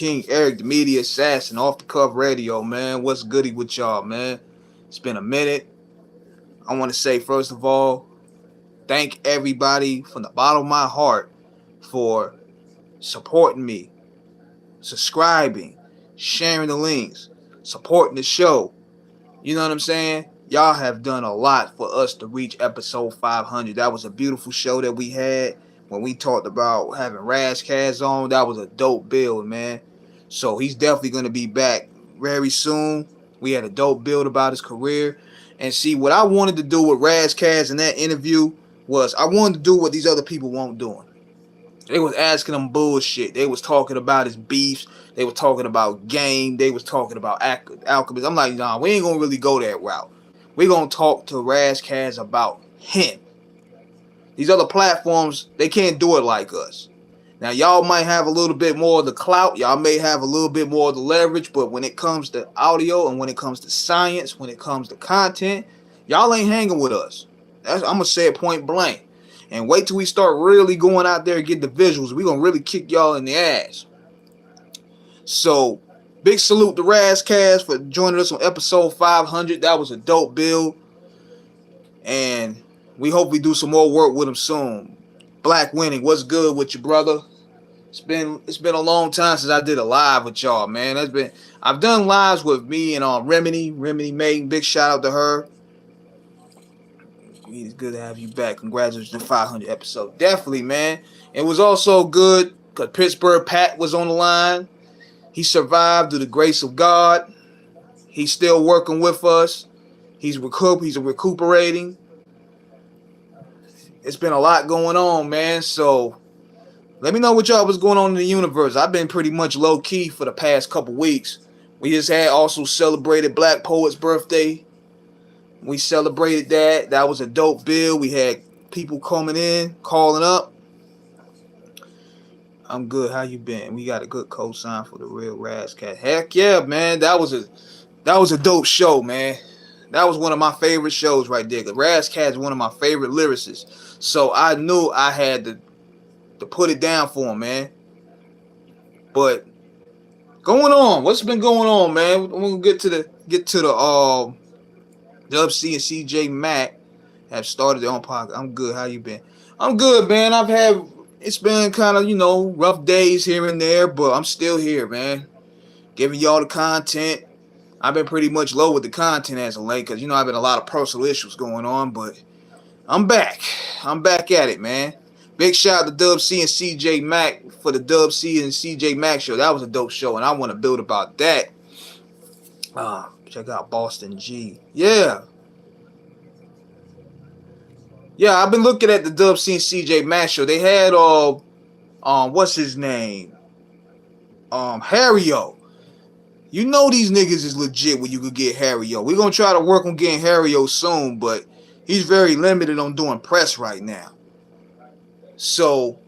King Eric, the media assassin, off the cuff radio, man. What's goody with y'all, man? It's been a minute. I want to say, first of all, thank everybody from the bottom of my heart for supporting me, subscribing, sharing the links, supporting the show. You know what I'm saying? Y'all have done a lot for us to reach episode 500. That was a beautiful show that we had when we talked about having Razkaz on. That was a dope build, man. So he's definitely going to be back very soon. We had a dope build about his career. And see, what I wanted to do with Razkaz in that interview was I wanted to do what these other people won't do. They was asking him bullshit. They was talking about his beefs. They was talking about game. They was talking about alchemists. I'm like, nah, we ain't gonna really go that route. We gonna talk to Razkaz about him. These other platforms, they can't do it like us. Now, y'all might have a little bit more of the clout. Y'all may have a little bit more of the leverage. But when it comes to audio and when it comes to science, when it comes to content, y'all ain't hanging with us. I'm going to say it point blank. And wait till we start really going out there and get the visuals. We're going to really kick y'all in the ass. So, big salute to Razkaz for joining us on episode 500. That was a dope build. And we hope we do some more work with him soon. Black Winning, what's good with you, brother? It's been a long time since I did a live with y'all, man. I've done lives with me and Remedy Maiden. Big shout out to her. It's good to have you back. Congratulations on the 500 episode. Definitely, man. It was also good because Pittsburgh Pat was on the line. He survived through the grace of God. He's still working with us. He's recuperating. It's been a lot going on, man. So let me know what y'all was going on in the universe. I've been pretty much low key for the past couple weeks. We just had also celebrated Black Poet's birthday. We celebrated that. That was a dope build. We had people coming in, calling up. I'm good. How you been? We got a good cosign for the real Razkaz. Heck yeah, man. That was a dope show, man. That was one of my favorite shows right there. The Razkaz is one of my favorite lyricists. So I knew I had to put it down for him, man. But going on, what's been going on, man? We're gonna get to the Dub C and CJ Mack have started their own podcast. I'm good. How you been? I'm good, man. It's been kind of, rough days here and there, but I'm still here, man. Giving y'all the content. I've been pretty much low with the content as of late because, I've been a lot of personal issues going on, but I'm back. I'm back at it, man. Big shout out to Dub C and CJ Mack for the Dub C and CJ Mack show. That was a dope show, and I want to build about that. Check out Boston G. Yeah, I've been looking at the Dub C and CJ Mack show. They had what's his name? Harry-O. You know these niggas is legit when you could get Harry-O. We're gonna try to work on getting Harry-O soon, but he's very limited on doing press right now. So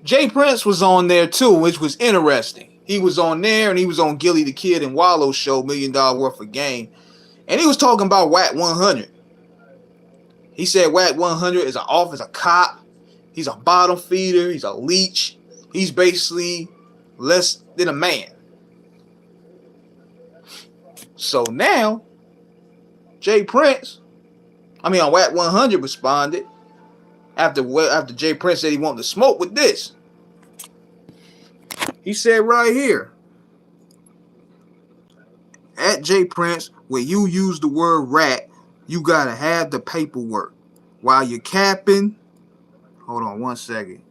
Jay Prince was on there too, which was interesting. He was on there and he was on Gilly the Kid and Wallow's show, $1 Million Worth of Game. And he was talking about Wack 100. He said Wack 100 is a cop. He's a bottom feeder. He's a leech. He's basically less than a man. So now, Wack 100 responded after Jay Prince said he wanted to smoke with this. He said right here, at Jay Prince, where you use the word rat, you gotta have the paperwork. While you're capping, hold on one second.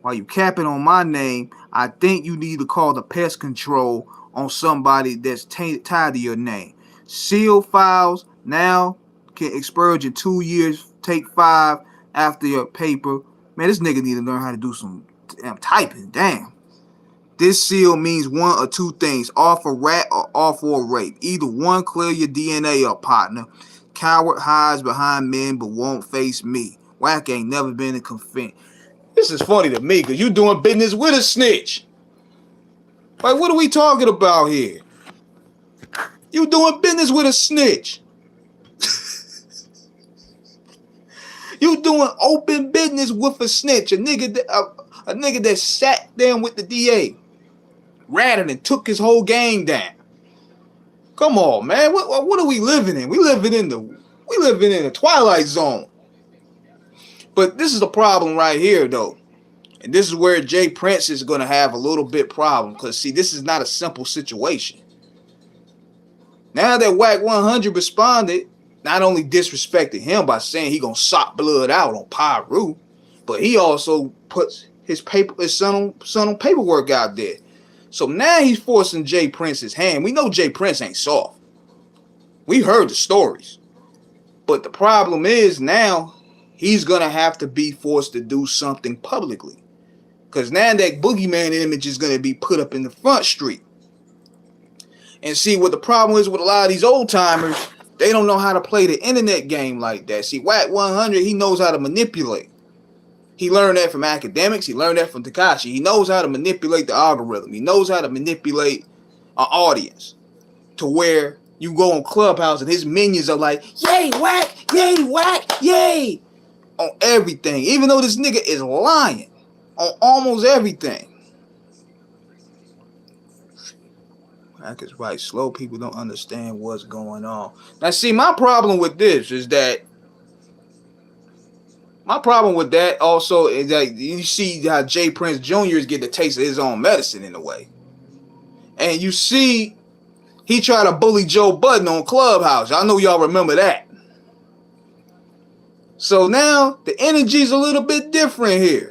While you capping on my name, I think you need to call the pest control on somebody that's tied to your name. Seal files now can expurge in 2 years, take 5 after your paper. Man, this nigga need to learn how to do some typing. Damn. This seal means one or two things. All for rat or all for rape. Either one, clear your DNA up, partner. Coward hides behind men but won't face me. Wack ain't never been in conflict. This is funny to me because you doing business with a snitch. Like, what are we talking about here? You doing business with a snitch. You doing open business with a snitch. A nigga, A nigga that sat down with the DA, ratted and took his whole gang down. Come on, man. What are we living in? We living in the Twilight Zone. But this is the problem right here, though. And this is where Jay Prince is going to have a little bit problem. Because, see, this is not a simple situation. Now that Wack 100 responded, not only disrespected him by saying he going to sock blood out on Pyru, but he also puts his son on paperwork out there. So now he's forcing Jay Prince's hand. We know Jay Prince ain't soft. We heard the stories. But the problem is now he's going to have to be forced to do something publicly. Because now that boogeyman image is going to be put up in the front street. And see, what the problem is with a lot of these old timers, they don't know how to play the internet game like that. See, Wack 100, he knows how to manipulate. He learned that from academics. He learned that from Tekashi. He knows how to manipulate the algorithm. He knows how to manipulate an audience to where you go on Clubhouse and his minions are like, yay, Wack, yay, Wack, yay, on everything. Even though this nigga is lying on almost everything. Wack is right. Slow people don't understand what's going on. Now, see, my problem with this is that also is that you see how Jay Prince Jr. is getting a taste of his own medicine in a way. And you see he tried to bully Joe Budden on Clubhouse. I know y'all remember that. So now the energy's a little bit different here.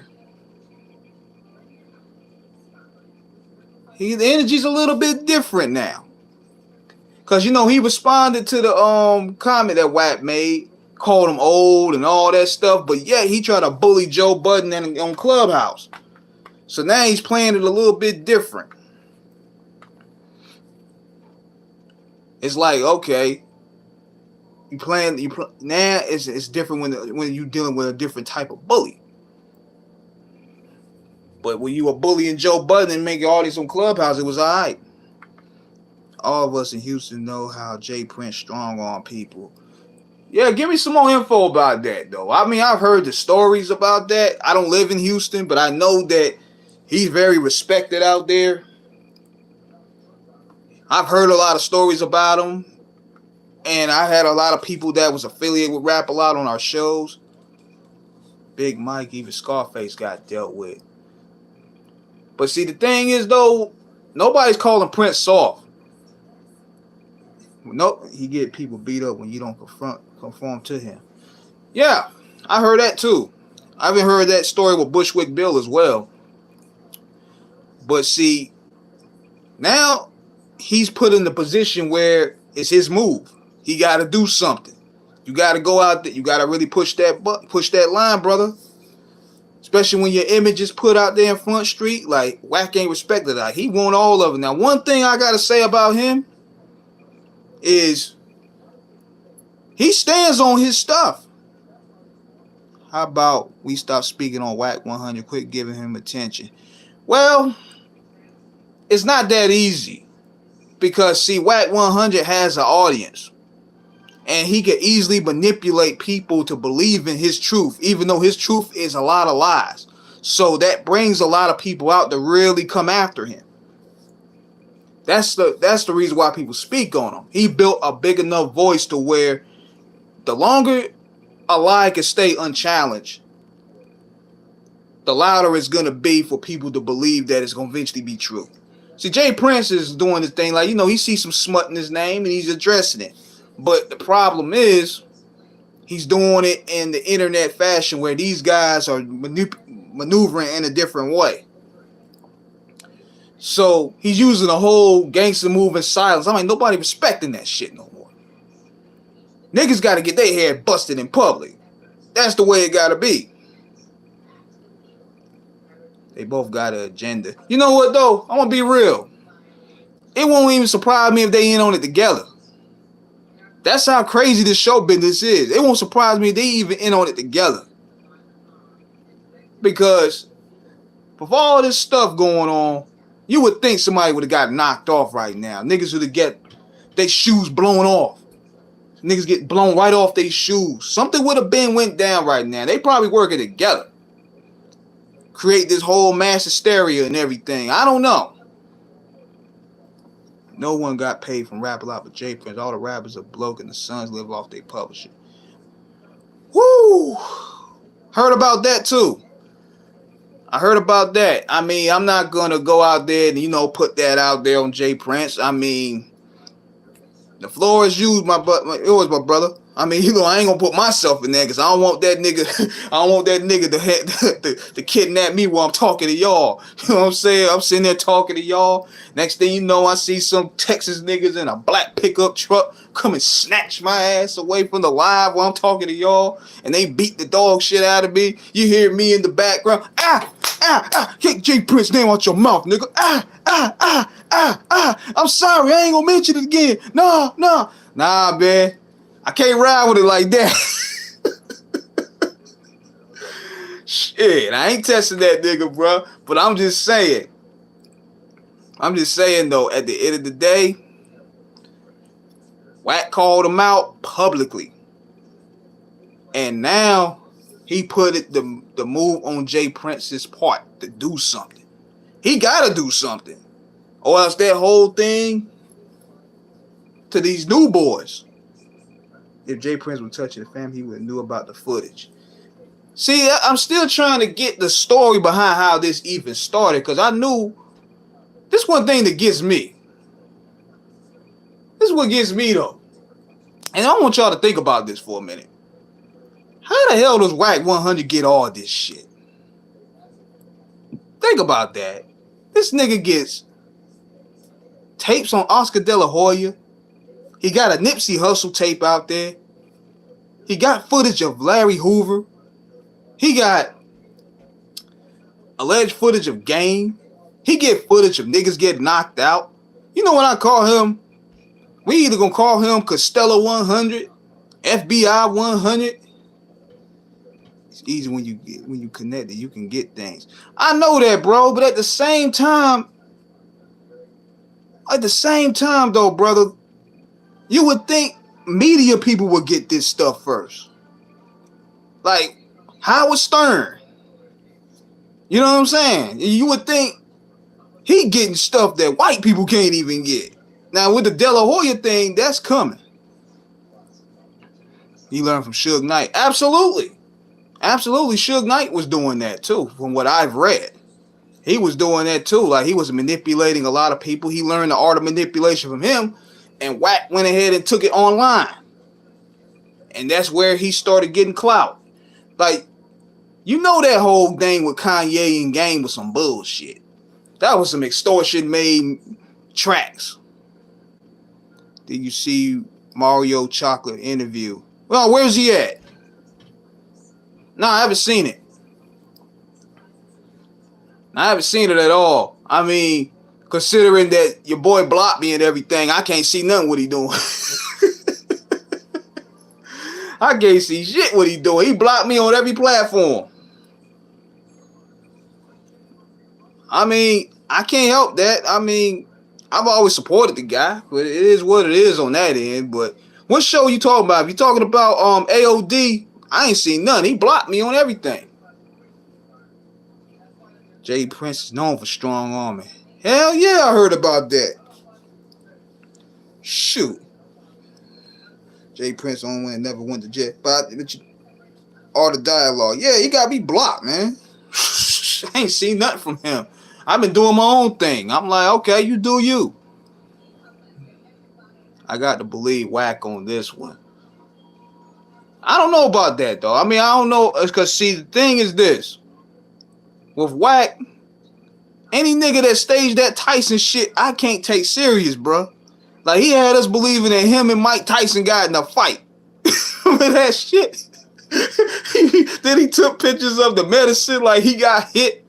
The energy's a little bit different now. Because, you know, he responded to the comment that Wack made, called him old and all that stuff, but yet he tried to bully Joe Budden on Clubhouse. So now he's playing it a little bit different. It's like, okay, now it's different when you're dealing with a different type of bully. But when you were bullying Joe Budden and making all this on Clubhouse, it was all right. All of us in Houston know how Jay Prince strong on people. Yeah, give me some more info about that, though. I mean, I've heard the stories about that. I don't live in Houston, but I know that he's very respected out there. I've heard a lot of stories about him. And I had a lot of people that was affiliated with Rap A Lot on our shows. Big Mike, even Scarface got dealt with. But see, the thing is, though, nobody's calling Prince soft. Nope, he get people beat up when you don't conform to him. Yeah, I heard that too. I even heard that story with Bushwick Bill as well. But see, now he's put in the position where it's his move. He got to do something. You got to go out there. You got to really push that line, brother. Especially when your image is put out there in Front Street, like Wack ain't respected that. He want all of it. Now, one thing I gotta say about him is he stands on his stuff. How about we stop speaking on Wack 100, quit giving him attention? Well, it's not that easy. Because, see, Wack 100 has an audience. And he can easily manipulate people to believe in his truth, even though his truth is a lot of lies. So that brings a lot of people out to really come after him. That's the reason why people speak on him. He built a big enough voice to where the longer a lie can stay unchallenged, the louder it's going to be for people to believe that it's going to eventually be true. See, Jay Prince is doing this thing like, you know, he sees some smut in his name and he's addressing it. But the problem is, he's doing it in the internet fashion where these guys are maneuvering in a different way. So he's using a whole gangster move in silence. I'm like, nobody respecting that shit no more. Niggas got to get their hair busted in public. That's the way it got to be. They both got an agenda. You know what, though? I'm going to be real. It won't even surprise me if they in on it together. That's how crazy this show business is. It won't surprise me if they even in on it together. Because with all this stuff going on, you would think somebody would have got knocked off right now. Niggas would have get their shoes blown off. Niggas get blown right off their shoes. Something would have went down right now. They probably working together. create this whole mass hysteria and everything. I don't know. No one got paid from Rap A Lot but J Prince. All the rappers are broke and the sons live off their publishing. Woo! Heard about that too. I heard about that. I mean, I'm not gonna go out there and put that out there on J Prince. I mean, the floor is used, yours, my brother. I mean, I ain't gonna put myself in there because I don't want that nigga. I don't want that nigga to kidnap me while I'm talking to y'all. You know what I'm saying? I'm sitting there talking to y'all. Next thing you know, I see some Texas niggas in a black pickup truck come and snatch my ass away from the live while I'm talking to y'all, and they beat the dog shit out of me. You hear me in the background, kick J Prince name out your mouth, nigga. I'm sorry, I ain't gonna mention it again. Nah, man. I can't ride with it like that. Shit, I ain't testing that nigga, bro. But I'm just saying though, at the end of the day, Wack called him out publicly. And now he put it the move on J Prince's part to do something. He gotta do something. Or else that whole thing to these new boys. If J Prince was touching the family, he would have knew about the footage. See, I'm still trying to get the story behind how this even started, because I knew this one thing that gets me. This is what gets me though. And I want y'all to think about this for a minute. How the hell does Wack 100 get all this shit? Think about that. This nigga gets tapes on Oscar De La Hoya. He got a Nipsey Hussle tape out there. He got footage of Larry Hoover. He got alleged footage of Game. He get footage of niggas getting knocked out. You know what I call him? We either gonna call him Costello 100, FBI 100. It's easy when you connect it, you can get things. I know that, bro, but at the same time though, brother, you would think media people would get this stuff first. Like Howard Stern. You know what I'm saying? You would think he getting stuff that white people can't even get. Now with the De La Hoya thing, that's coming. He learned from Suge Knight. Absolutely. Suge Knight was doing that too, from what I've read. He was doing that too. Like he was manipulating a lot of people. He learned the art of manipulation from him. And Wack went ahead and took it online. And that's where he started getting clout. Like, that whole thing with Kanye and Game was some bullshit. That was some extortion made tracks. Did you see Mario Chocolate interview? Well, where's he at? No, I haven't seen it. I haven't seen it at all. I mean, considering that your boy blocked me and everything, I can't see nothing what he doing. I can't see shit what he doing. He blocked me on every platform. I mean, I can't help that. I mean, I've always supported the guy, but it is what it is on that end. But what show you talking about? If you talking about AOD, I ain't seen none. He blocked me on everything. J Prince is known for strong arming. Hell yeah, I heard about that. Shoot. J Prince only one never went to jail. But Art of Dialogue. Yeah, he got me blocked, man. I ain't seen nothing from him. I've been doing my own thing. I'm like, okay, you do you. I got to believe Wack on this one. I don't know about that, though. I mean, I don't know. Because, see, the thing is this. With Wack, any nigga that staged that Tyson shit, I can't take serious, bro. Like, he had us believing that him and Mike Tyson got in a fight. Remember that shit? Then he took pictures of the medicine like he got hit.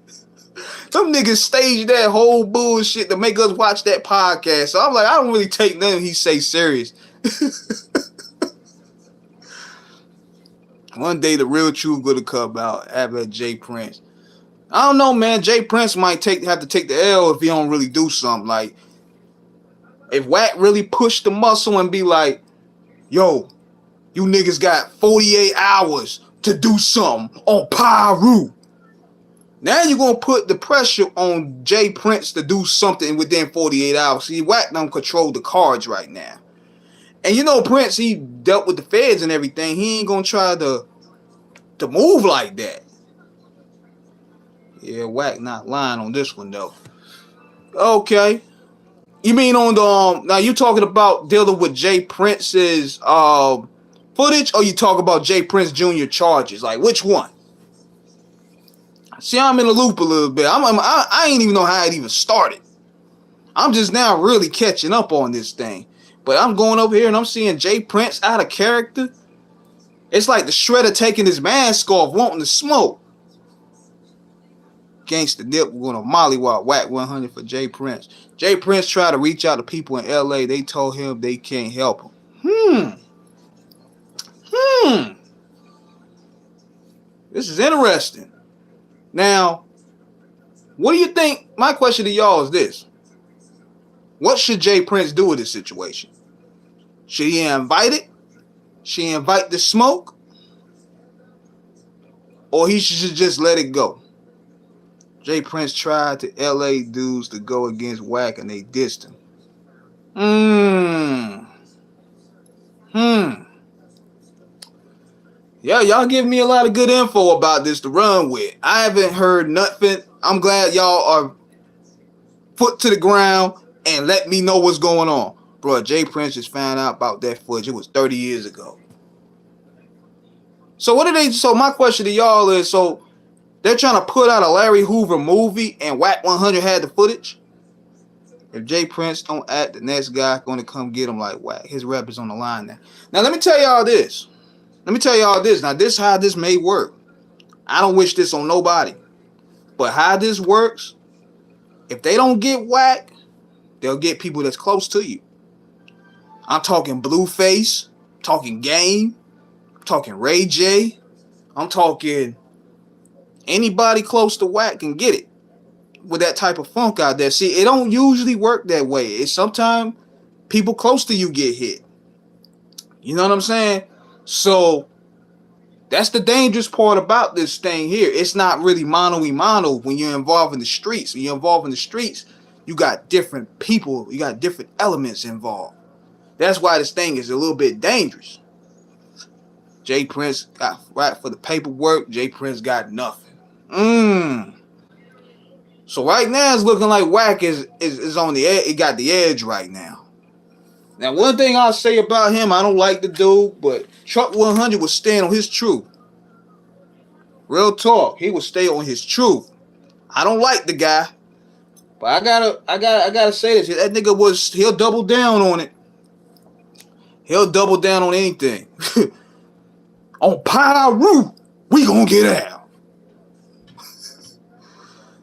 Some niggas staged that whole bullshit to make us watch that podcast. So I'm like, I don't really take nothing he say serious. One day the real truth gonna come out after J Prince. I don't know, man. J Prince might have to take the L if he don't really do something. Like, if Wack really push the muscle and be like, yo, you niggas got 48 hours to do something on Pyru. Now you're going to put the pressure on Jay Prince to do something within 48 hours. See, Wack don't control the cards right now. And you know Prince, he dealt with the feds and everything. He ain't going to try to move like that. Yeah, Wack not lying on this one, though. Okay. You mean on the, now you talking about dealing with Jay Prince's footage, or you talk about Jay Prince Jr. charges? Like, which one? See, I'm in the loop a little bit. I ain't even know how it even started. I'm just now really catching up on this thing. But I'm going over here and I'm seeing Jay Prince out of character. It's like the Shredder taking his mask off, wanting to smoke. Gangsta Dip, we're going to mollywop Wack 100 for Jay Prince. Jay Prince tried to reach out to people in LA. They told him they can't help him. This is interesting. Now, what do you think? My question to y'all is this. What should Jay Prince do with this situation? Should he invite it? Should he invite the smoke? Or he should just let it go? Jay Prince tried to LA dudes to go against Wack and they dissed him. Yeah, y'all give me a lot of good info about this to run with. I haven't heard nothing. I'm glad y'all are foot to the ground and let me know what's going on. Bro, Jay Prince just found out about that footage. It was 30 years ago. So what are they? So my question to y'all is, so they're trying to put out a Larry Hoover movie and Wack 100 had the footage? If Jay Prince don't act, the next guy going to come get him like Wack. His rep is on the line now. Now let me tell y'all this. Now this how this may work. I don't wish this on nobody. But how this works, if they don't get Wack, they'll get people that's close to you. I'm talking Blueface, talking Game, talking Ray J. I'm talking anybody close to Wack can get it with that type of funk out there. See, it don't usually work that way. It's sometimes people close to you get hit. You know what I'm saying? So that's the dangerous part about this thing here. It's not really mano-a-mano when you're involved in the streets. When you're involved in the streets, you got different people. You got different elements involved. That's why this thing is a little bit dangerous. Jay Prince got right for the paperwork. Jay Prince got nothing. So right now it's looking like Wack is on the edge. It got the edge right now. Now, one thing I'll say about him, I don't like the dude, but Truck 100 will stand on his truth. Real talk, he will stay on his truth. I don't like the guy, but I gotta say this. That nigga he'll double down on it. He'll double down on anything. On Pyro, we gonna get out.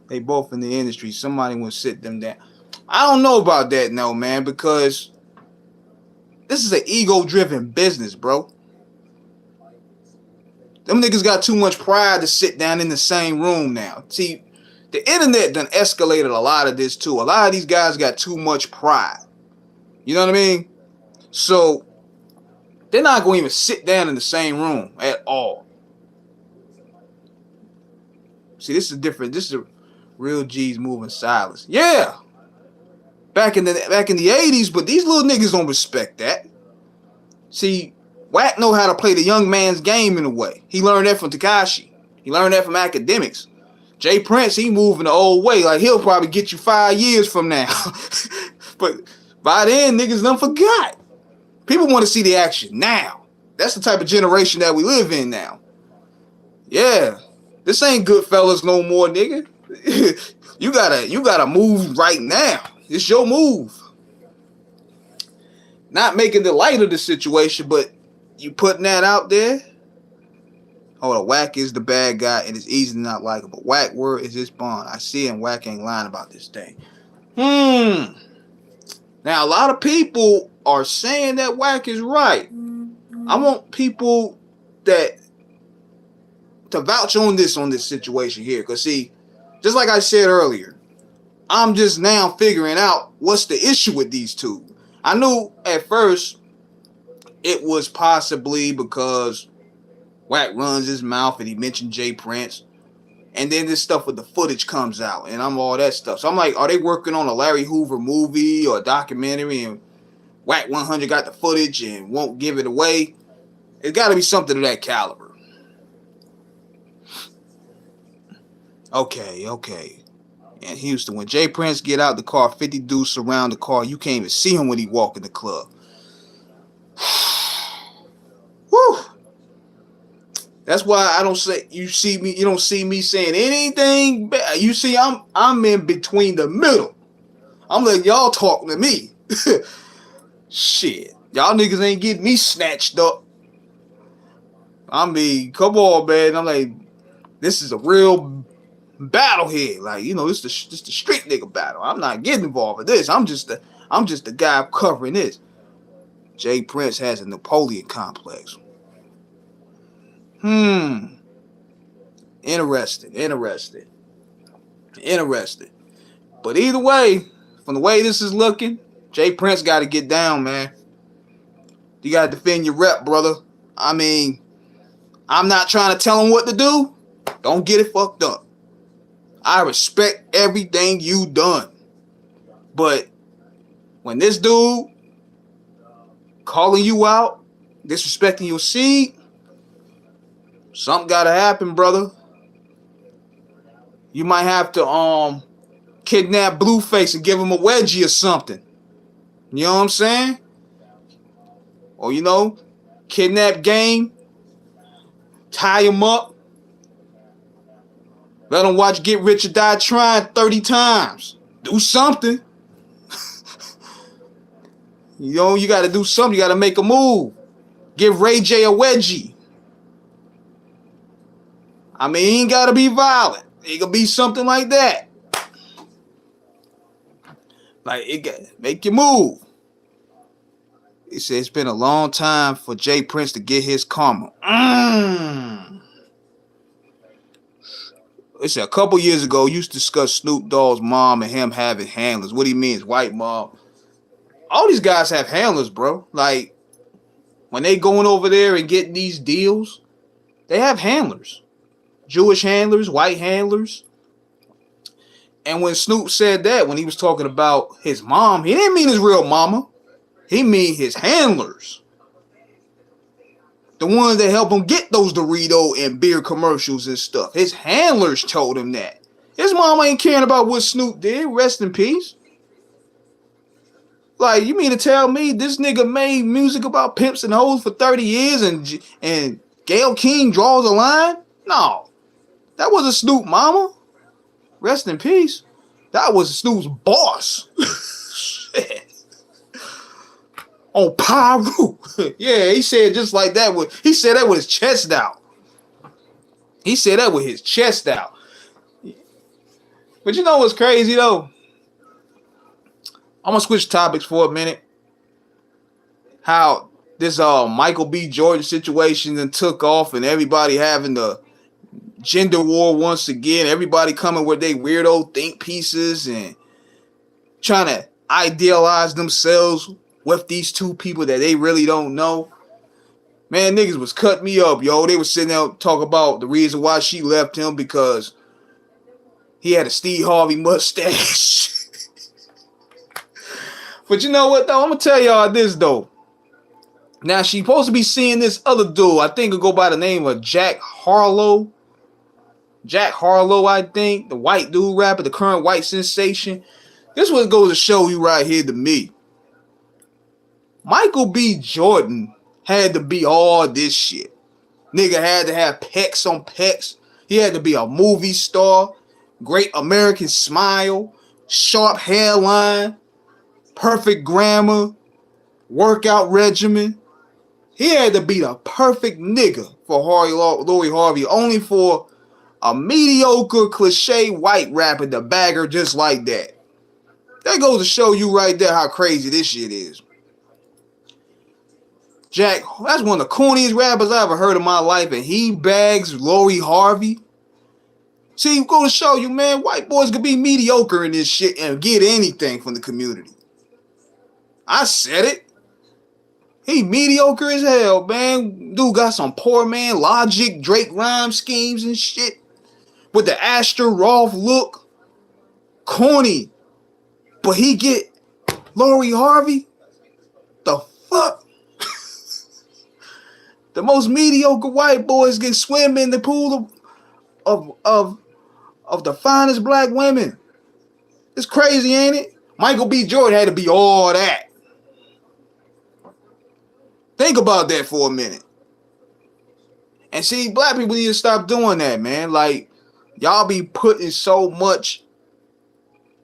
They both in the industry. Somebody will sit them down. I don't know about that, no, man, because this is an ego-driven business, bro. Them niggas got too much pride to sit down in the same room now. See, the internet done escalated a lot of this too. A lot of these guys got too much pride. You know what I mean? So they're not going to even sit down in the same room at all. See, this is different. This is a real G's moving silence. Yeah. Back in the 80s, but these little niggas don't respect that. See, Wack know how to play the young man's game in a way. He learned that from Tekashi. He learned that from academics. Jay Prince, he moving the old way. Like, he'll probably get you 5 years from now. But by then, niggas done forgot. People want to see the action now. That's the type of generation that we live in now. Yeah. This ain't Goodfellas no more, nigga. You gotta move right now. It's your move. Not making the light of the situation, but you putting that out there. Oh, the Wack is the bad guy, and it's easy to not like him. But Wack word is his bond. I see him. Wack ain't lying about this thing. Now, a lot of people are saying that Wack is right. I want people to vouch on this situation here. Because, see, just like I said earlier, I'm just now figuring out what's the issue with these two. I knew at first it was possibly because Wack runs his mouth and he mentioned Jay Prince. And then this stuff with the footage comes out, and I'm all that stuff. So I'm like, are they working on a Larry Hoover movie or a documentary, and Wack 100 got the footage and won't give it away? It's got to be something of that caliber. Okay. In Houston, when Jay Prince get out the car, 50 dudes surround the car. You can't even see him when he walk in the club. Woo! That's why I don't say you don't see me saying anything bad. You see, I'm in between the middle. I'm letting y'all talk to me. Shit. Y'all niggas ain't getting me snatched up. I mean, come on, man. I'm like, this is a real battle here. Like, this is the street nigga battle. I'm not getting involved with this. I'm just the guy covering this. Jay Prince has a Napoleon complex. Interesting. But either way, from the way this is looking, Jay Prince got to get down, man. You got to defend your rep, brother. I mean, I'm not trying to tell him what to do. Don't get it fucked up. I respect everything you done. But when this dude calling you out, disrespecting your seed, something got to happen, brother. You might have to kidnap Blueface and give him a wedgie or something. You know what I'm saying? Or, kidnap Game, tie him up, let him watch Get Rich or Die Trying 30 times. Do something. You got to do something. You got to make a move. Give Ray J a wedgie. I mean, he ain't got to be violent. It could be something like that. Like, make your move. He said it's been a long time for Jay Prince to get his karma. It's a couple years ago, you used to discuss Snoop Dogg's mom and him having handlers. What he means, white mom. All these guys have handlers, bro. Like, when they going over there and getting these deals, they have handlers. Jewish handlers, white handlers. And when Snoop said that, when he was talking about his mom, he didn't mean his real mama. He mean his handlers. The ones that help him get those Dorito and beer commercials and stuff. His handlers told him that. His mama ain't caring about what Snoop did. Rest in peace. Like, you mean to tell me this nigga made music about pimps and hoes for 30 years and Gayle King draws a line? No. That wasn't Snoop mama. Rest in peace. That was Snoop's boss. Shit. On Pyro. Yeah, he said just like that. He said that with his chest out. But you know what's crazy though? I'm gonna switch topics for a minute. How this Michael B. Jordan situation then took off and everybody having the gender war once again. Everybody coming with their weirdo think pieces and trying to idealize themselves with these two people that they really don't know. Man, niggas was cutting me up, yo. They was sitting there talking about the reason why she left him because he had a Steve Harvey mustache. But you know what, though? I'm going to tell y'all this, though. Now, she supposed to be seeing this other dude. I think it'll go by the name of Jack Harlow. Jack Harlow, I think. The white dude rapper, the current white sensation. This one goes to show you right here to me. Michael B. Jordan had to be all this shit. Nigga had to have pecs on pecs. He had to be a movie star. Great American smile. Sharp hairline. Perfect grammar. Workout regimen. He had to be the perfect nigga for Louis Harvey. Only for a mediocre cliche white rapper to bag her just like that. That goes to show you right there how crazy this shit is. Jack, that's one of the corniest rappers I ever heard in my life, and he bags Lori Harvey. See, go to show you, man, white boys could be mediocre in this shit and get anything from the community. I said it. He mediocre as hell, man. Dude got some poor man logic, Drake rhyme schemes and shit. with the Astor Rolf look, corny, but he get Lori Harvey. The fuck? The most mediocre white boys get swim in the pool of the finest black women. It's crazy, ain't it? Michael B. Jordan had to be all that. Think about that for a minute. And see, black people need to stop doing that, man. Like, y'all be putting so much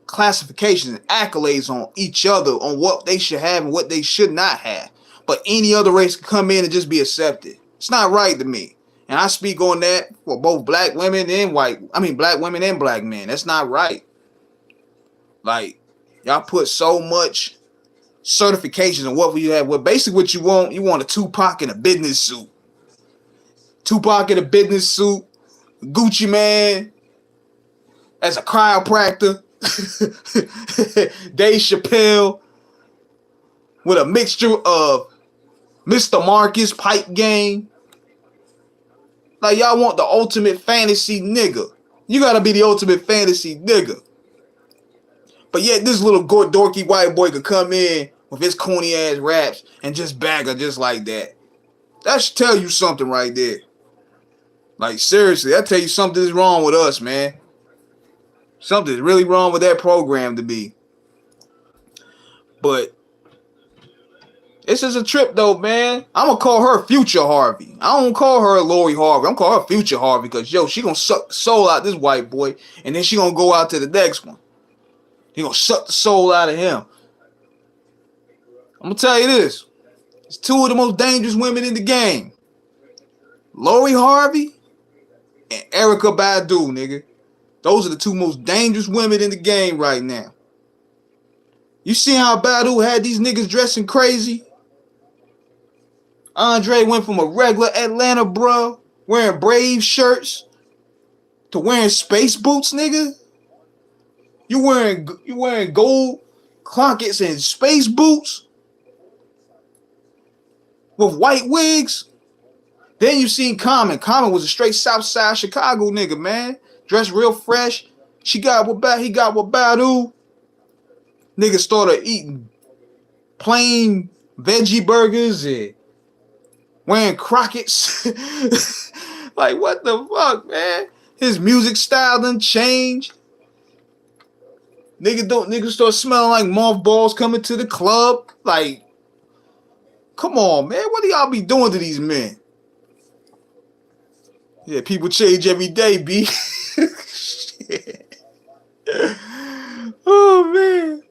classifications and accolades on each other on what they should have and what they should not have. But any other race can come in and just be accepted. It's not right to me. And I speak on that for both black women and black women and black men. That's not right. Like, y'all put so much certifications on what we have. Well, basically what you want a Tupac in a business suit. Tupac in a business suit, Gucci Man as a chiropractor, Dave Chappelle with a mixture of Mr. Marcus pipe game. Like, y'all want the ultimate fantasy nigga. You gotta be the ultimate fantasy nigga. But yet this little dorky white boy could come in with his corny ass raps and just bag her just like that. That should tell you something right there. Like, seriously, that tell you something's wrong with us, man. Something's really wrong with that program to be. But this is a trip, though, man. I'm going to call her Future Harvey. I don't call her Lori Harvey. I'm going to call her Future Harvey because, she going to suck the soul out of this white boy, and then she going to go out to the next one. He going to suck the soul out of him. I'm going to tell you this. It's two of the most dangerous women in the game. Lori Harvey and Erykah Badu, nigga. Those are the two most dangerous women in the game right now. You see how Badu had these niggas dressing crazy? Andre went from a regular Atlanta bro wearing Brave shirts to wearing space boots, nigga. You wearing gold clockets and space boots with white wigs. Then you seen Common. Common was a straight Southside Chicago nigga, man. Dressed real fresh. He got with Badu. Nigga started eating plain veggie burgers and wearing Crockett's. Like, what the fuck, man? His music style done changed. Niggas start smelling like mothballs coming to the club. Like, come on, man. What do y'all be doing to these men? Yeah, people change every day, B. Shit. Oh, man.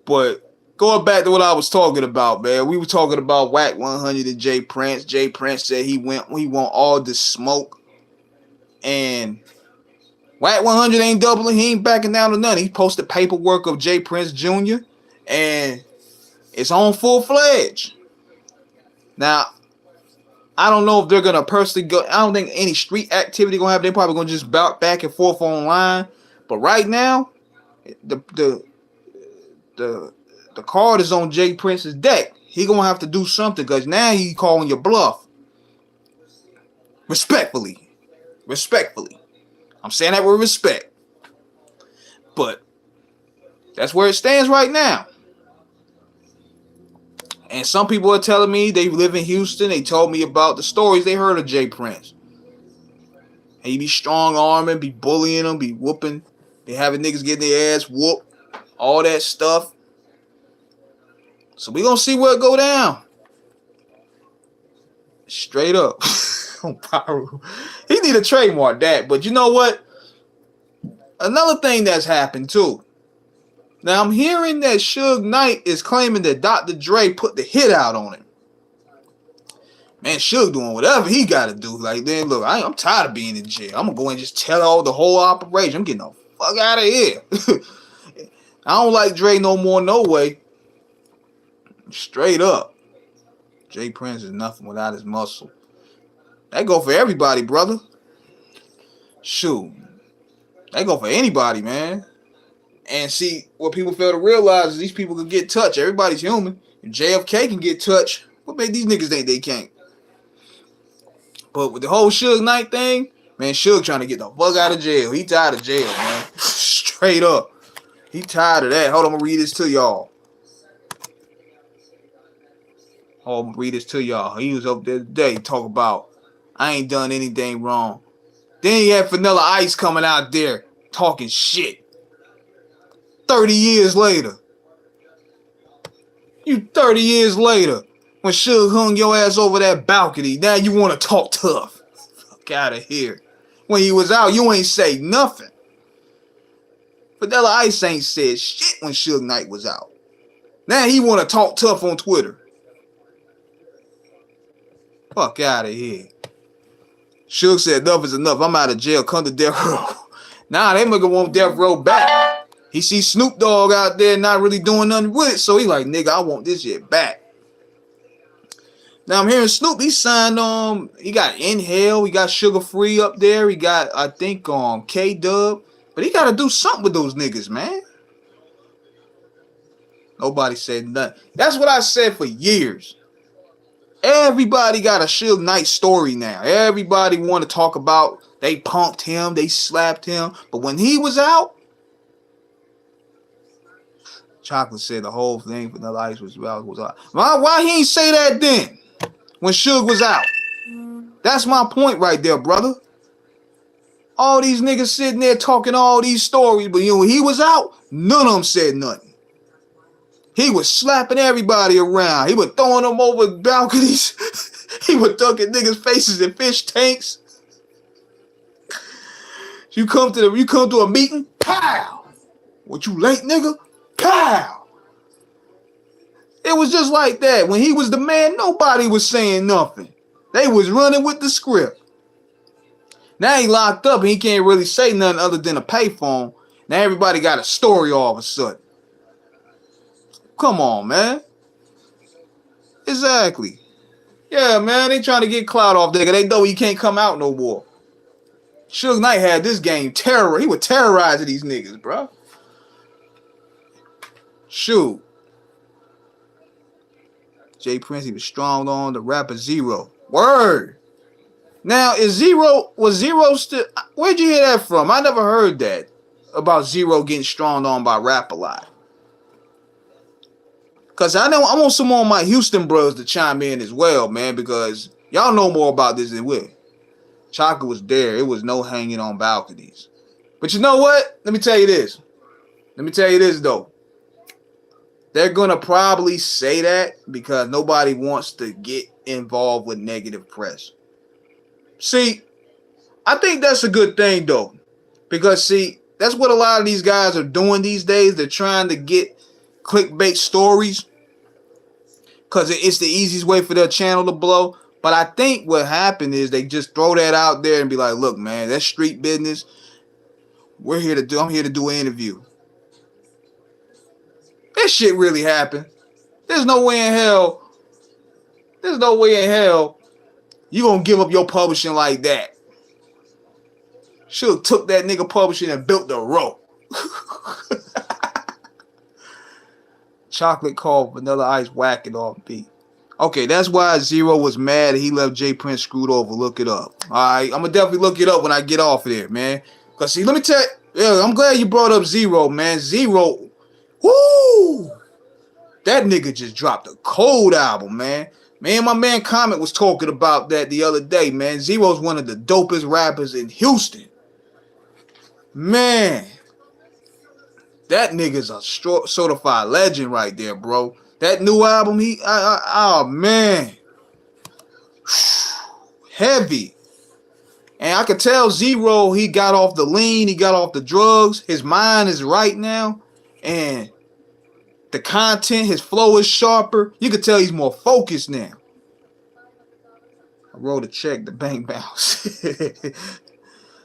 But going back to what I was talking about, man. We were talking about Wack 100 and Jay Prince. Jay Prince said he want all the smoke. And Wack 100 ain't doubling. He ain't backing down to nothing. He posted paperwork of Jay Prince Jr. And it's on full-fledged. Now, I don't know if they're going to personally go. I don't think any street activity going to happen. They're probably going to just bounce back and forth online. But right now, the card is on Jay Prince's deck. He going to have to do something because now he calling your bluff. Respectfully. I'm saying that with respect. But that's where it stands right now. And some people are telling me they live in Houston. They told me about the stories they heard of Jay Prince. And he be strong-arming, be bullying them, be whooping. Be having niggas getting their ass whooped. All that stuff. So we gonna see where it go down. Straight up. He need to trademark that. But you know what? Another thing that's happened too. Now, I'm hearing that Suge Knight is claiming that Dr. Dre put the hit out on him. Man, Suge doing whatever he got to do. Like, then, look, I'm tired of being in jail. I'm going to go and just tell all the whole operation. I'm getting the fuck out of here. I don't like Dre no more, no way. Straight up. Jay Prince is nothing without his muscle. That go for everybody, brother. Shoot. That go for anybody, man. And see, what people fail to realize is these people can get touched. Everybody's human. If JFK can get touched, what made these niggas think they can't? But with the whole Suge Knight thing, Man, Suge trying to get the fuck out of jail. He tired of jail, man. Straight up. He tired of that. Hold on, I'm going to read this to y'all. I'm going to read this to y'all. He was up there today talking about, I ain't done anything wrong. Then you had Vanilla Ice coming out there talking shit. 30 years later. You 30 years later. When Suge hung your ass over that balcony. Now you want to talk tough. Fuck out of here. When he was out, you ain't say nothing. Vanilla Ice ain't said shit when Suge Knight was out. Now he want to talk tough on Twitter. Fuck out of here. Suge said enough is enough. I'm out of jail. Come to death row. Nah, they nigga want death row back. He see Snoop Dogg out there not really doing nothing with it. So he like, nigga, I want this shit back. Now I'm hearing Snoop, he signed he got Inhale, he got Sugar Free up there, he got, I think, K-Dub. But he gotta do something with those niggas, man. Nobody said nothing. That's what I said for years. Everybody got a Suge Knight story now. Everybody want to talk about they punked him, they slapped him. But when he was out, Chocolate said the whole thing Vanilla Ice was out. Why he ain't say that then? When Suge was out. That's my point right there, brother. All these niggas sitting there talking all these stories, but when he was out, none of them said nothing. He was slapping everybody around. He was throwing them over balconies. He was dunking niggas' faces in fish tanks. You come to a meeting, pow! What, you late, nigga? Pow! It was just like that. When he was the man, nobody was saying nothing. They was running with the script. Now he locked up and he can't really say nothing other than a payphone. Now everybody got a story all of a sudden. Come on, man. Exactly. Yeah, man, they trying to get clout off there. They know he can't come out no more. Suge Knight had this game terror. He was terrorizing these niggas, bro. Shoot. Jay Prince, he was strong on the rapper Zero. Word. Now, was Zero still, where'd you hear that from? I never heard that about Zero getting strong on by Rap a Lot. Because I want some more of my Houston brothers to chime in as well, man, because y'all know more about this than we. Chocolate was there. It was no hanging on balconies. But you know what? Let me tell you this. Though. They're going to probably say that because nobody wants to get involved with negative press. See, I think that's a good thing, though. Because, see, that's what a lot of these guys are doing these days. They're trying to get clickbait stories because it's the easiest way for their channel to blow. But I think what happened is they just throw that out there and be like, look, man, that's street business. I'm here to do an interview. This shit really happened. There's no way in hell you gonna give up your publishing like that. Should took that nigga publishing and built the rope. Chocolate called Vanilla Ice whacking off beat. Okay, that's why Zero was mad and he left Jay Prince screwed over. Look it up. Alright, I'm gonna definitely look it up when I get off of there, man. Cause see, let me tell you, yeah, I'm glad you brought up Zero, man. Zero, whoo! That nigga just dropped a cold album, man. Man, my man Comet was talking about that the other day, man. Zero's one of the dopest rappers in Houston. Man, that nigga's a certified legend right there, bro. That new album, oh man, heavy. And I could tell Zero, he got off the lean, he got off the drugs. His mind is right now, and the content, his flow is sharper. You could tell he's more focused now. I wrote a check, the bank bounce.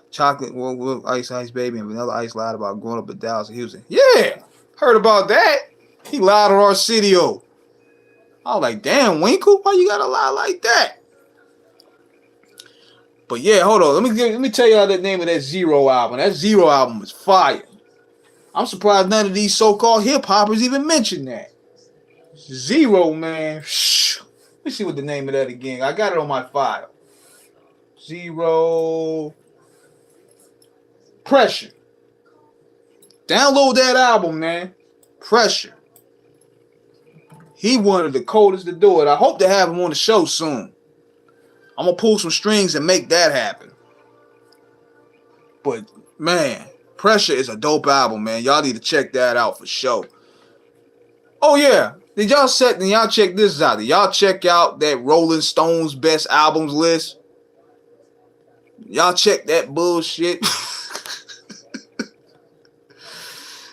Chocolate, well, Ice Baby, and Vanilla Ice lied about growing up in Dallas and Houston. Yeah, heard about that. He lied on Arsidio. I was like, damn, Winkle, why you gotta lie like that? But yeah, hold on. Let me tell y'all the name of that Zero album. That Zero album is fire. I'm surprised none of these so-called hip-hoppers even mentioned that. Zero, man. Let me see what the name of that again. I got it on my file. Zero. Pressure. Download that album, man. Pressure. He one of the coldest to do it. I hope to have him on the show soon. I'm gonna pull some strings and make that happen. But man, Pressure is a dope album, man. Y'all need to check that out for sure. Oh yeah, did y'all check this out? Did y'all check out that Rolling Stones best albums list? Y'all check that bullshit.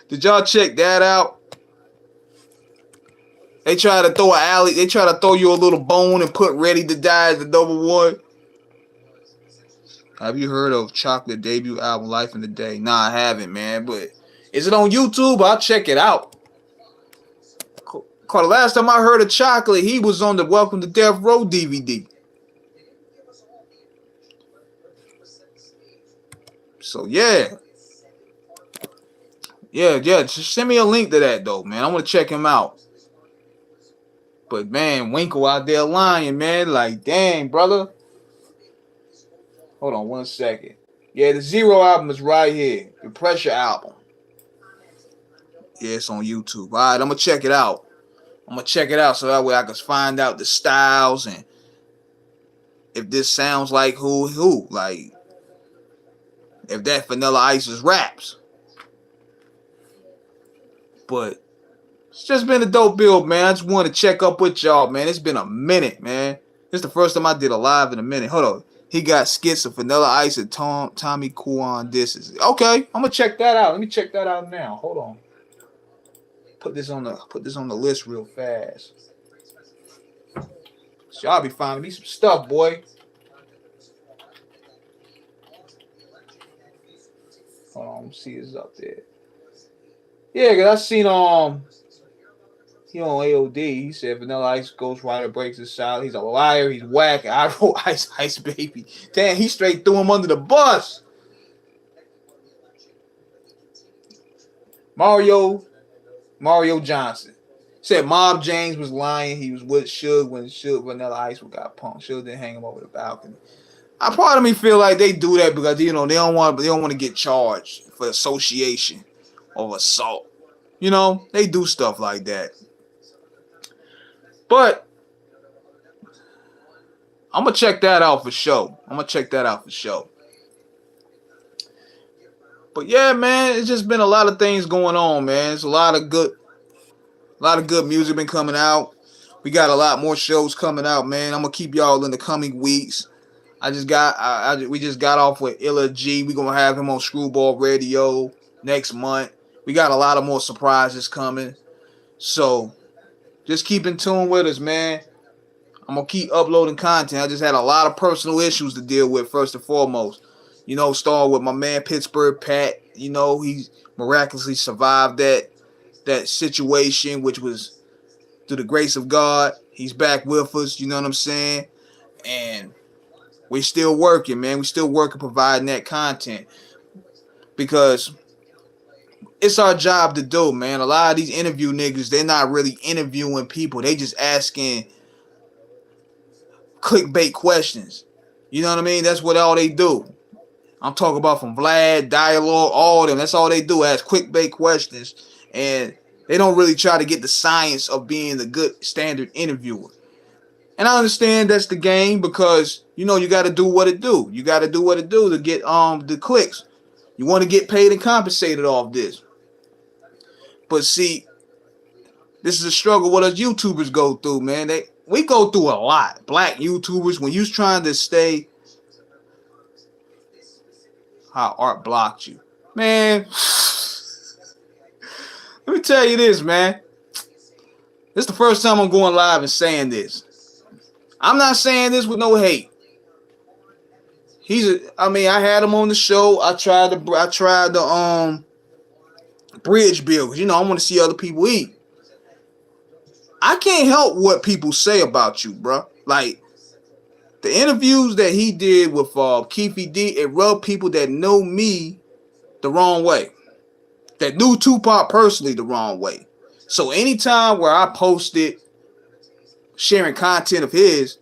Did y'all check that out? They try to throw you a little bone and put Ready to Die as the number one. Have you heard of Chocolate debut album Life in the Day? Nah, I haven't, man. But is it on YouTube? I'll check it out. Cause the last time I heard of Chocolate, he was on the Welcome to Death Row DVD. So yeah. Yeah, just send me a link to that though, man. I want to check him out. But man, Winkle out there lying, man. Like, dang, brother. Hold on 1 second. Yeah, the Zero album is right here. The Pressure album. Yeah, it's on YouTube. All right, I'm going to check it out. So that way I can find out the styles and if this sounds like who. Like, if that Vanilla Ice's raps. But it's just been a dope build, man. I just want to check up with y'all, man. It's been a minute, man. This is the first time I did a live in a minute. Hold on. He got skits of Vanilla Ice and Tommy Kuan disses. Okay, I'm gonna check that out. Let me check that out now. Hold on. Put this on the list real fast. So y'all be finding me some stuff, boy. Hold on, let me see it's up there. Yeah, cause I seen he on AOD. He said Vanilla Ice Ghostwriter breaks his silence. He's a liar. He's whack. I wrote Ice Baby. Damn, he straight threw him under the bus. Mario Johnson said Mob James was lying. He was with Suge when Vanilla Ice got punked. Suge didn't hang him over the balcony. I part of me feel like they do that because they don't want to get charged for association or assault. They do stuff like that. But I'm going to check that out for sure. But yeah, man, it's just been a lot of things going on, man. It's a lot of good music been coming out. We got a lot more shows coming out, man. I'm going to keep y'all in the coming weeks. We just got off with Illa G. We're going to have him on Screwball Radio next month. We got a lot of more surprises coming. So just keep in tune with us, man. I'm going to keep uploading content. I just had a lot of personal issues to deal with, first and foremost. Starting with my man Pittsburgh Pat. He miraculously survived that situation, which was through the grace of God. He's back with us, you know what I'm saying? And we're still working, man. We're still working providing that content because it's our job to do, man. A lot of these interview niggas, they're not really interviewing people. They just asking clickbait questions. You know what I mean? That's what all they do. I'm talking about from Vlad, Dialogue, all of them. That's all they do, ask clickbait questions. And they don't really try to get the science of being the good standard interviewer. And I understand that's the game because, you got to do what it do. You got to do what it do to get the clicks. You want to get paid and compensated off this. But see, this is a struggle what us YouTubers go through, man. We go through a lot. Black YouTubers, when you're trying to stay, how Art blocked you. Man, let me tell you this, man. This is the first time I'm going live and saying this. I'm not saying this with no hate. I had him on the show. I tried the bridge bill because I want to see other people eat. I can't help what people say about you, bro. Like the interviews that he did with Keefy D, it rubbed people that know me the wrong way, that knew Tupac personally the wrong way. So anytime where I posted sharing content of his,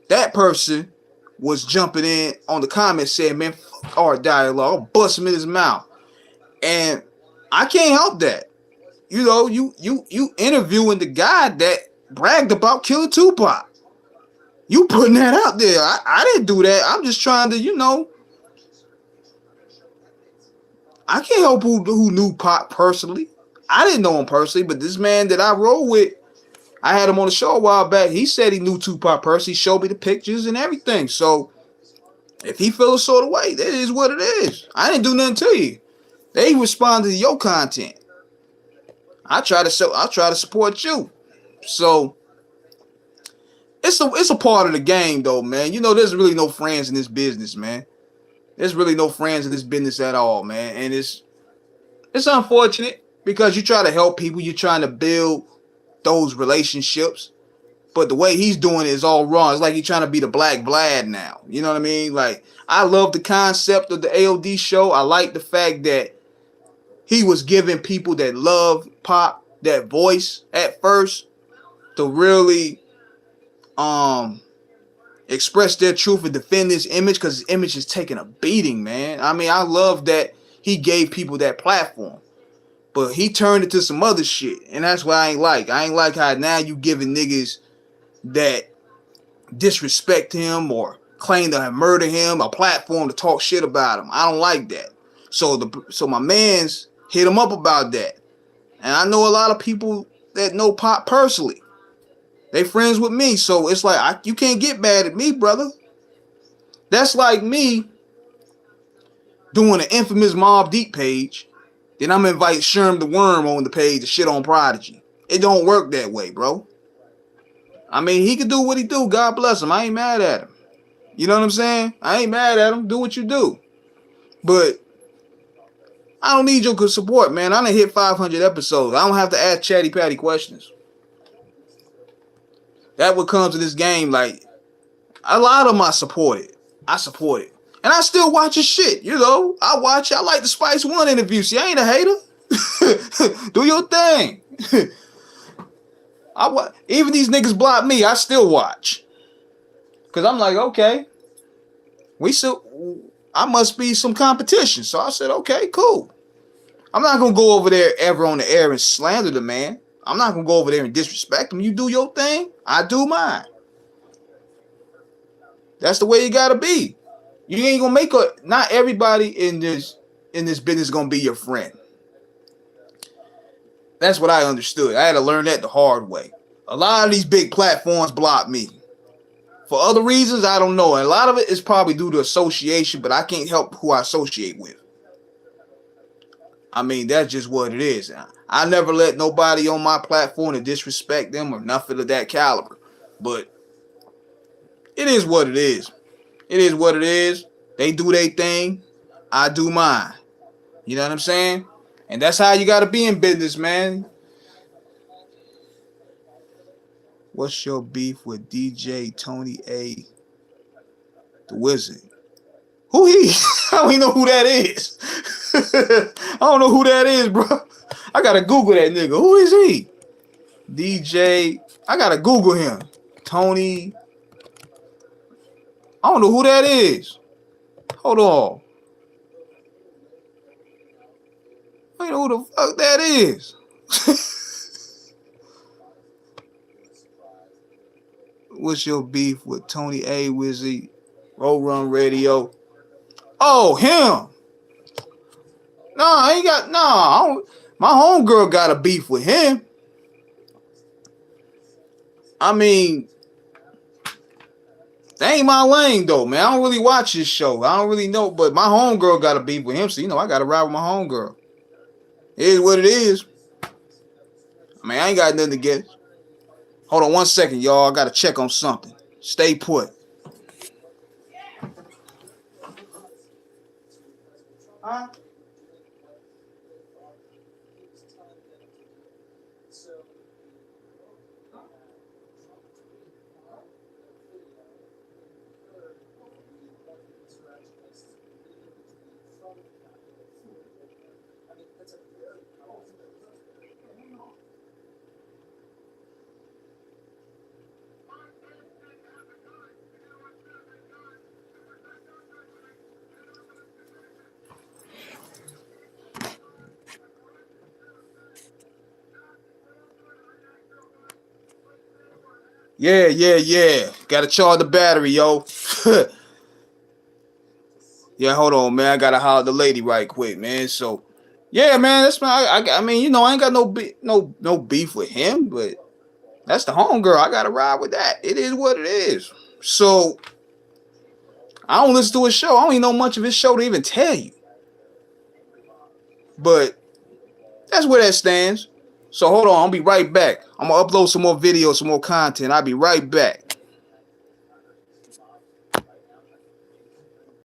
that person was jumping in on the comments saying, man, or dialogue. I'll bust him in his mouth. And I can't help that. You know, you interviewing the guy that bragged about killing Tupac. You putting that out there. I didn't do that. I'm just trying to, I can't help who knew Pac personally. I didn't know him personally, but this man that I roll with, I had him on the show a while back. He said he knew Tupac personally. He showed me the pictures and everything. So if he feels a sort of way, that is what it is. I didn't do nothing to you. They responded to your content. I try to support you. So it's a part of the game though, man. You know, there's really no friends in this business, man. There's really no friends in this business at all, man. And it's unfortunate because you try to help people, you're trying to build those relationships. But the way he's doing it is all wrong. It's like he's trying to be the Black Vlad now. You know what I mean? Like, I love the concept of the AOD show. I like the fact that he was giving people that love pop that voice at first to really express their truth and defend this image, because his image is taking a beating, man. I mean, I love that he gave people that platform. But he turned it to some other shit. And that's what I ain't like. I ain't like how now you giving niggas that disrespect him or claim to have murdered him a platform to talk shit about him. I don't like that. So my mans hit him up about that. And I know a lot of people that know Pop personally. They friends with me. So it's like, you can't get mad at me, brother. That's like me doing an infamous Mobb Deep page. Then I'm invite Sherm the Worm on the page to shit on Prodigy. It don't work that way, bro. I mean, he can do what he do. God bless him. I ain't mad at him. You know what I'm saying? I ain't mad at him. Do what you do. But I don't need your support, man. I done hit 500 episodes. I don't have to ask chatty patty questions. That what comes to this game. Like, a lot of them I support it. And I still watch his shit, you know. I like the Spice One interview. See, I ain't a hater. Do your thing. Even these niggas block me, I still watch. Because I'm like, okay. I must be some competition. So I said, okay, cool. I'm not going to go over there ever on the air and slander the man. I'm not going to go over there and disrespect him. You do your thing, I do mine. That's the way you got to be. You ain't going to not everybody in this business going to be your friend. That's what I understood. I had to learn that the hard way. A lot of these big platforms block me. For other reasons, I don't know. And a lot of it is probably due to association, but I can't help who I associate with. I mean, that's just what it is. I never let nobody on my platform to disrespect them or nothing of that caliber. But it is what it is. It is what it is. They do their thing. I do mine. You know what I'm saying? And that's how you got to be in business, man. What's your beef with DJ Tony A, the Wizard? Who he? I don't even know who that is. I don't know who that is, bro. I gotta Google that nigga. Who is he? DJ. I gotta Google him. Tony. I don't know who that is. Hold on. I don't know who the fuck that is. What's your beef with Tony A, Wizzy, Roll Run Radio? Oh, him. No, I ain't got, no. My homegirl got a beef with him. I mean, that ain't my lane, though, man. I don't really watch this show. I don't really know, but my homegirl got a beef with him, so, I got to ride with my homegirl. It is what it is. I mean, I ain't got nothing to get. Hold on 1 second, y'all. I got to check on something. Stay put. Huh? Yeah. Gotta charge the battery, yo. Yeah, hold on, man. I gotta holler at the lady right quick, man. So, yeah, man. That's my. I mean, I ain't got no beef with him, but that's the homegirl. I gotta ride with that. It is what it is. So, I don't listen to his show. I don't even know much of his show to even tell you. But that's where that stands. So hold on, I'll be right back. I'm gonna upload some more videos, some more content. I'll be right back.